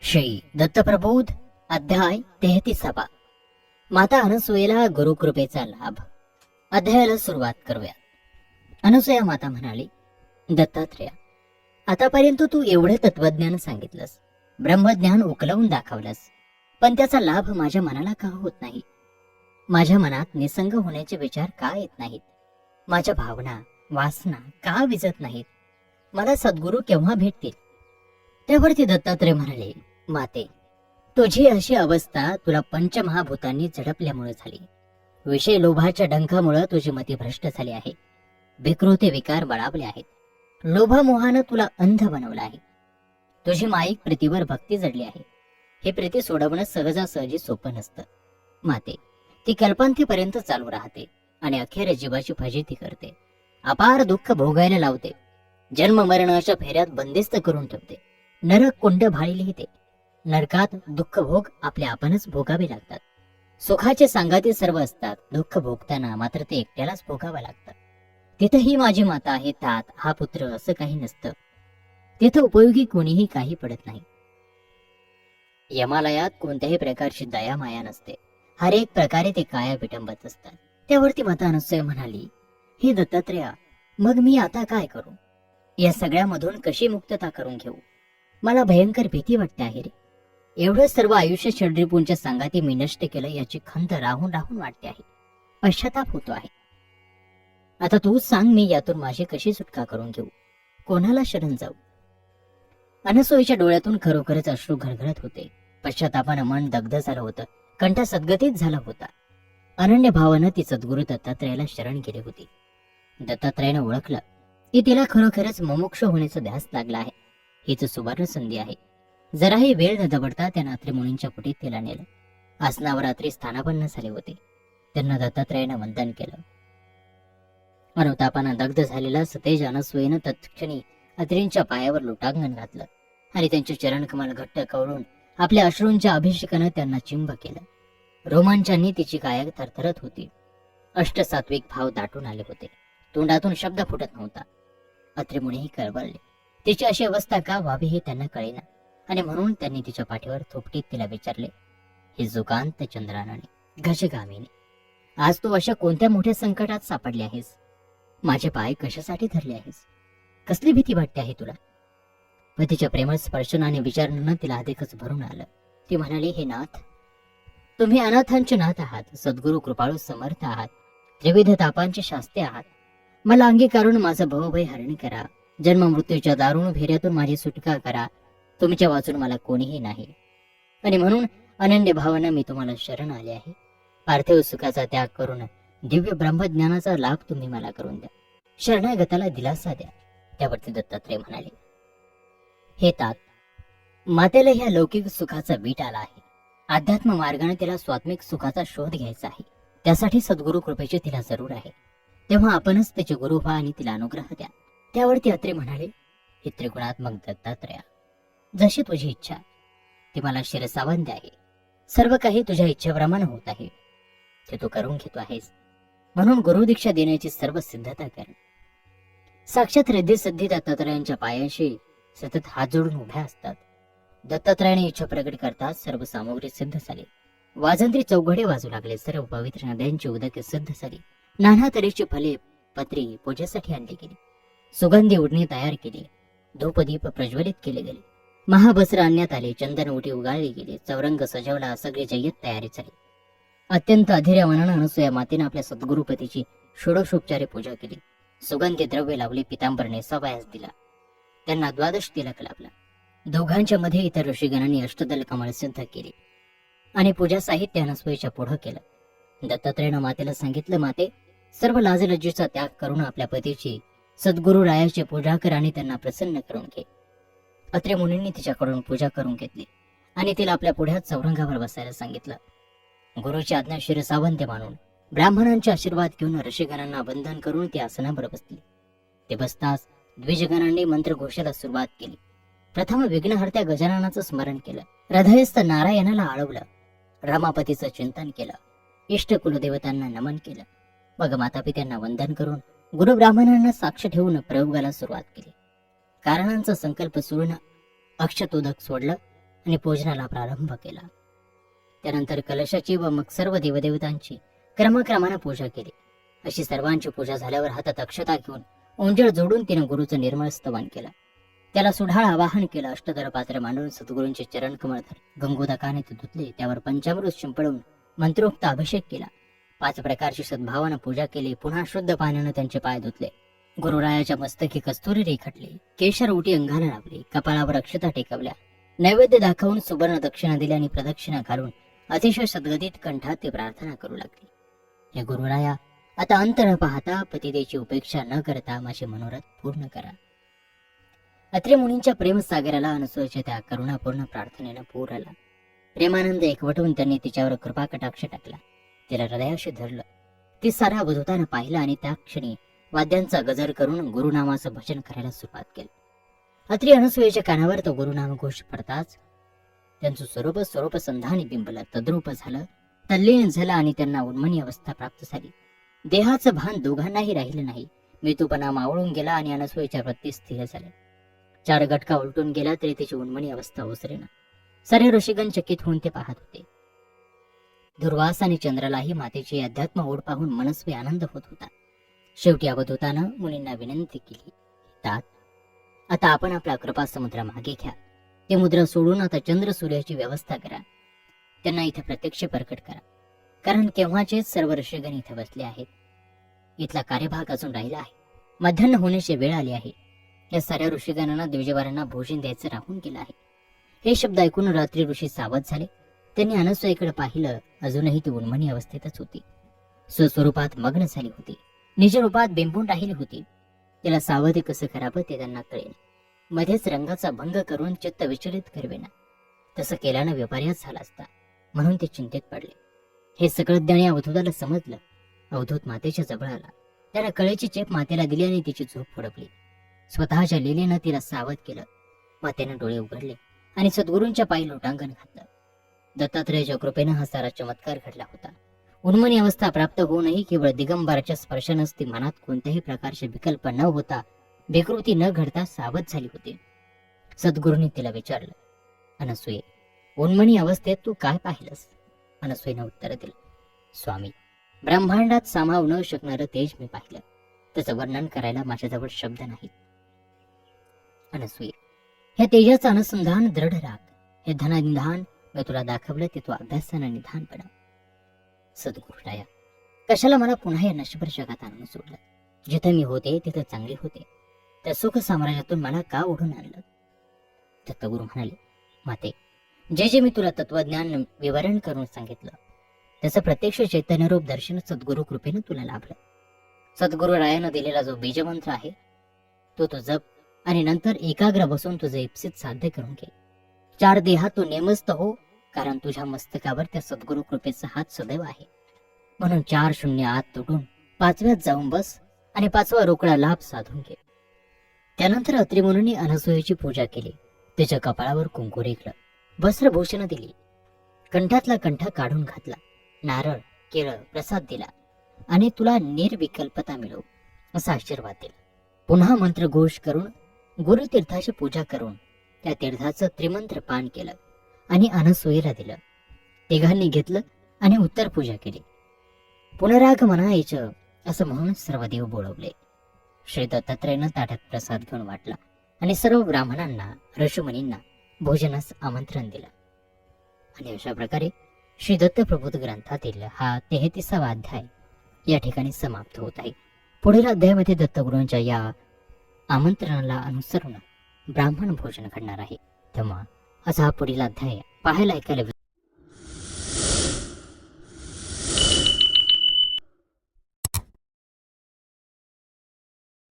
श्री दत्तप्रबोध अध्याय 33. माता अनसूयेला गुरुकृपेचा लाभ. अध्यायाला सुरुवात करूया. अनसूया माता म्हणाली, दत्तात्रेय, आतापर्यंत तू एवढे तत्वज्ञान सांगितलंस, ब्रह्मज्ञान उकलवून दाखवलंस, पण त्याचा लाभ माझ्या मनाला का होत नाही? माझ्या मनात निसंग होण्याचे विचार का येत नाहीत? माझ्या भावना वासना का विजत नाहीत? मला सद्गुरू केव्हा भेटतील? त्यावरती दत्तात्रेय म्हणाले, माते, तुझी अशी अवस्था तुला पंचमहाभूतांनी झडपल्यामुळे झाली. विषय लोभाच्या डंखामुळे तुझी मती भ्रष्ट झाली आहे. विकृती विकार बळावले आहेत. लोभामोहानं तुला अंध बनवलं आहे. तुझी माईक प्रीतीवर भक्ती जडली आहे. हे प्रीती सोडवणं सहजासहजी सोपं नसतं. माते, ती कल्पांतीपर्यंत चालू राहते आणि अखेर जीवाची फजिती करते. अपार दुःख भोगायला लावते. जन्म मरणाच्या फेऱ्यात बंदिस्त करून ठेवते. नरक कुंड भाळी लिहिते. नरकात दुःख भोग आपल्या आपणच भोगावे लागतात. सुखाचे सांगाते सर्व असतात, दुःख भोगताना मात्र ते एकट्यालाच भोगावं लागतं. तिथंही माझी माता आहे, तात हा पुत्र असं काही नसतं. तिथं उपयोगी कोणीही काही पडत नाही. यमालयात कोणत्याही प्रकारची दया माया नसते. हर एक प्रकारे ते काया विटंबत असतात. त्यावरती माता अनसूया म्हणाली, हे दत्तात्रेय, मग मी आता काय करू? या सगळ्यामधून कशी मुक्तता करून घेऊ? मला भयंकर भीती वाटते आहे रे. एवढं सर्व आयुष्य षड्रिपूंच्या सांगाती मी नष्ट केलं याची खंत राहून राहून वाटते आहे. पश्चाताप होतो आहे. आता तूच सांग, मी यातून माझी कशी सुटका करून घेऊ? कोणाला शरण जाऊ? अनसूयेच्या डोळ्यातून खरोखरच अश्रू घळघळत होते. पश्चातापानं मन दग्ध झालं होतं. कंठ सद्गतीत झाला होता. अनन्य भावानं ती सद्गुरू दत्तात्रेयाला शरण गेली होती. दत्तात्रेयानं ओळखलं की तिला खरोखरच मुमुक्ष होण्याचा ध्यास लागला आहे. हीच सुवर्ण संधी आहे. जराही वेळ न दबडता त्या नात्री मुनींच्या कुटीत तिला नेलं. आसनावर रात्री स्थानापन्न झाले होते. त्यांना दत्तात्रेयानं वंदन केलं. अनुतापानं दग्ध झालेला सतेज अनसूयेनं तत्क्षणी अत्रींच्या पायावर लोटांगण घातलं आणि त्यांचे चरणकमल घट्ट कवळून आपल्या अश्रूंच्या अभिषेकानं त्यांना चिंब केलं. रोमांचांनी तिची काया थरथरत होती. अष्टसात्विक भाव दाटून आले होते. तोंडातून शब्द फुटत नव्हता. अत्रिमुनीही कळवळले. तिची अशी अवस्था का व्हावी हे त्यांना कळेना आणि म्हणून त्यांनी तिच्या पाठीवर थोपटीत तिला विचारले, हे जुगांत चंद्रानने, गजगामिनी, आज तू अशा कोणत्या मोठ्या संकटात सापडले आहेस? माझे पाय कशासाठी धरले आहेस? कसली भीती वाटते आहे तुला? पतीच्या प्रेमळ स्पर्शनाने विचारण्यानं तिला अधिकच भरून आलं. ती म्हणाली, हे नाथ, तुम्ही अनाथांचे नाथ आहात. सद्गुरू कृपाळू समर्थ आहात. त्रिविध तापांचे शास्ते आहात. मला अंगीकारून माझं भवभय हरण करा. जन्म मृत्यूच्या दारुण भेऱ्यातून माझी सुटका करा. तुमच्या वाचून मला कोणीही नाही आणि म्हणून अनन्य भावानं मी तुम्हाला शरण आले आहे. पार्थिव सुखाचा त्याग करून दिव्य ब्रह्मज्ञानाचा लाभ तुम्ही मला करून द्या. शरणागताला दिलासा द्या. त्यावरती दत्तात्रेय म्हणाले, हे तात, मातेला ह्या लौकिक सुखाचा वीट आला आहे. अध्यात्म मार्गाने तिला स्वात्मिक सुखाचा शोध घ्यायचा आहे. त्यासाठी सद्गुरू कृपेची तिला जरूर आहे. तेव्हा आपणच त्याचे गुरु व्हा आणि तिला अनुग्रह द्या. त्यावरती अत्रे म्हणाले, हे त्रिगुणात्मक दत्तात्रेय, जशी तुझी इच्छा ती मला शिरसावंत आहे. सर्व काही तुझ्या इच्छेप्रमाणे होत आहे. ते तू करून घेतो आहेस, म्हणून गुरुदीक्षा देण्याची सर्व सिद्धता कर. साक्षात रिद्धी सिद्धी दत्तात्रेयांच्या पायाशी सतत हात जोडून उभ्या असतात. दत्तात्रेयाने इच्छा प्रकट करतात सर्व सामग्री सिद्ध झाली. वाजंत्री चौघडे वाजू लागले. सर्व पवित्र नद्यांची उदके सिद्ध झाली. नाना तऱ्हेची फले पत्री पूजेसाठी आणली गेली. सुगंधी उडणी तयार केली. धूपदीप प्रज्वलित केले गेले. महाबस्त्र आणण्यात आले. चंदन ओटी उगाळली गेली. चौरंग सजवला. सगळी जय्यत तयारी झाली. अत्यंत अधीर्य मनानं अनसूया मातेनं आपल्या सद्गुरुपतीची षोडशोपचारे पूजा केली. सुगंधी द्रव्य लावली. पितांबर नेसावयास दिला. त्यांना द्वादश तिलक लाभला. दोघांच्या मध्ये इतर ऋषीगणांनी अष्टदल कमळ सिद्ध केली आणि पूजा साहित्य अनसूयेच्या पुढं केलं. दत्तात्रेयानं मातेला सांगितलं, माते, सर्व लाजलज्जेचा त्याग करून आपल्या पतीची सद्गुरू रायाची पूजा कर आणि त्यांना प्रसन्न करून घे. अत्रे मुनींनी तिच्याकडून पूजा करून घेतली आणि तिला आपल्या पुढ्यात चौरंगावर बसायला सांगितलं. गुरुची आज्ञा शिरसावंत मानून ब्राह्मणांचे आशीर्वाद घेऊन ऋषीगणांना वंदन करून ती आसनावर बसली. ते बसताच द्विजगणांनी मंत्रघोषाला सुरुवात केली. प्रथम विघ्नहर्त्या गजाननाचं स्मरण केलं. हृदयस्थ नारायणाला आळवलं. रमापतीचं चिंतन केलं. इष्ट कुलदेवतांना नमन केलं. मग मातापित्यांना वंदन करून गुरु ब्राह्मणांना साक्ष ठेवून प्रयोगाला सुरुवात केली. कारणांचा संकल्प सोडून अक्षतोदक सोडलं आणि पूजनाला प्रारंभ केला. त्यानंतर कलशाची व मग सर्व देवदेवतांची क्रमाक्रमाने पूजा केली. अशी सर्वांची पूजा झाल्यावर हातात अक्षता घेऊन ओंजळ जोडून तिने गुरुचं निर्मळ स्तवन केलं. त्याला सुढाळ आवाहन केलं. अष्टधर पात्र मांडून सद्गुरूंचे चरण कमळ गंगोदकाने ते धुतले. त्यावर पंचामृत शिंपडून मंत्रोक्त अभिषेक केला. 5 प्रकारची सद्भावानं पूजा केली. पुन्हा शुद्ध पाण्यानं त्यांचे पाय धुतले. गुरुरायाच्या मस्तकी कस्तुरी रेखाटली. केशर ओटी अंगाला लावली. कपाळावर अक्षता टेकवल्या. नैवेद्य दाखवून सुवर्ण दक्षिणा दिल्या आणि प्रदक्षिणा घालून अतिशय सद्गदित कंठात ते प्रार्थना करू लागली. हे गुरुराया, आता अंत न पाहता पतिदेची उपेक्षा न करता माझे मनोरथ पूर्ण करा. अत्रे मुनींच्या प्रेमसागराला अनसूयेच्या त्या करुणापूर्ण प्रार्थनेनं पूर आला. प्रेमानंद एकवटून त्यांनी तिच्यावर कृपा कटाक्ष टाकला. तिला हृदयाशी धरलं. ती साऱ्या अवधूतानं पाहिलं आणि त्या क्षणी वाद्यांचा गजर करून गुरुनामाचं भजन करायला सुरुवात केली. अत्रि अनसूयेच्या कानावर तो गुरुनाम घोष पडताच त्यांचं स्वरूप संधानी बिंबलं, तद्रूप झालं, तल्लीन झालं आणि त्यांना उन्मनी अवस्था प्राप्त झाली. देहाचं भान दोघांनाही राहिलं नाही. मृत्यूपणा मावळून गेला आणि अनसूयेच्या प्रती स्थिर झाले. 4 गटका उलटून गेला तरी त्याची उन्मनी अवस्था ओसरेना. सारे ऋषीगण चकित होऊन ते पाहत होते. दुर्वास आणि चंद्रालाही मातेची अध्यात्म ओढ पाहून मनस्वी आनंद होत होता. शेवटी अवधूतानं मुनींना विनंती केली, तात, आता आपण आपला कृपा समुद्र मागे घ्या. ते मुद्रा सोडून आता चंद्र सूर्याची व्यवस्था करा. त्यांना इथे प्रत्यक्ष प्रकट करा, कारण केव्हाचेच सर्व ऋषीगण इथे बसले आहेत. इथला कार्यभाग अजून राहिला आहे. मध्यान्ह होण्याची वेळ आली आहे. या साऱ्या ऋषीगणांना द्विजवारांना भोजन द्यायचं राहून गेलं आहे. हे शब्द ऐकून रात्री ऋषी सावध झाले. त्यांनी अनसूयेकडे पाहिलं. अजूनही ती उन्मनी अवस्थेतच होती. स्वस्वरूपात मग्न झाली होती. निज रूपात बिंबून राहिली होती. तिला सावध कसं करावं ते त्यांना कळेल. मध्येच रंगाचा भंग करून चित्त विचलित करवेना. तसं केल्यानं विपर्यास झाला असता, म्हणून ते चिंतेत पडले. हे सगळं ज्ञानी अवधूताला समजलं. अवधूत मातेच्या जवळ आला. त्याला कळेची चेप मातेला दिली आणि तिची झोप फडकली. स्वतःच्या लीलेनं तिला सावध केलं. मातेनं डोळे उघडले आणि सद्गुरूंच्या पायी लोटांगण घातलं. दत्तात्रयाच्या कृपेनं हा सारा चमत्कार घडला होता. उन्मनी अवस्था प्राप्त होऊनही केवळ दिगंबराच्या स्पर्शानंच ती मनात कोणत्याही प्रकारचे विकल्प न होता, विकृती न घडता सावध झाली होती. सद्गुरूंनी तिला विचारलं, अनसूये, उन्मनी अवस्थेत तू काय पाहिलंस? अनसूयेनं उत्तर दिलं, स्वामी, ब्रह्मांडात सामावू न शकणारं तेज मी पाहिलं. त्याचं वर्णन करायला माझ्याजवळ शब्द नाहीत. अनसूये, ह्या तेजाचं अनुसंधान दृढ राख. हे धनानिधान मी तुला दाखवलं ते तू अभ्यासानं निधान बनव. सद्गुरुराया, कशाला मला पुन्हा या नश्वर जगात आणून सोडलं? जिथे मी होते तिथे चांगले होते. त्या सुख साम्राज्यातून मला का ओढून आणलं? दत्तगुरु म्हणाले, माते, जे जे मी तुला तत्वज्ञान विवरण करून सांगितलं त्याचं प्रत्यक्ष चैतन्यरूप दर्शन सद्गुरु कृपेनं तुला लाभलं. सद्गुरु रायानं दिलेला जो बीजमंत्र आहे तो जप आणि नंतर एकाग्र बसून तुझे इप्सित साध्य करून घे. 4 देहात तू नेमस्त हो, कारण तुझ्या मस्तकावर त्या सद्गुरु कृपेचा हात सदैव आहे. म्हणून 4 शून्य आत तुटून 5व्यात जाऊन बस आणि 5वा रोकडा लाभ साधून घे. त्यानंतर अत्रिमुनींनी अनसूयेची पूजा केली. तिच्या कपाळावर कुंकू रेखलं, वस्त्रभूषण दिली, कंठातला कंठ काढून घातला, नारळ, केळं, प्रसाद दिला आणि तुला निर्विकल्पता मिळो असा आशीर्वाद दिला. पुन्हा मंत्रघोष करून गुरुतीर्थाची पूजा करून त्या तीर्थाचं त्रिमंत्र पान केलं आणि अनसूयेला दिलं. तिघांनी घेतलं आणि उत्तर पूजा केली. पुनरागमनायचं असं म्हणून सर्व देव बोलवले. श्री दत्तात्रयानं ताटात प्रसाद घेऊन वाटला आणि सर्व ब्राह्मणांना, ऋषीमुनींना भोजनास आमंत्रण दिलं. आणि अशा प्रकारे श्री दत्त प्रबोध ग्रंथातील हा 33वा अध्याय या ठिकाणी समाप्त होत आहे. पुढील अध्यायामध्ये दत्तगुरूंच्या या आमंत्रणाला अनुसरून ब्राह्मण भोजन घडणार आहे. तेव्हा असा हा पुढील अध्याय पाहायला ऐकायला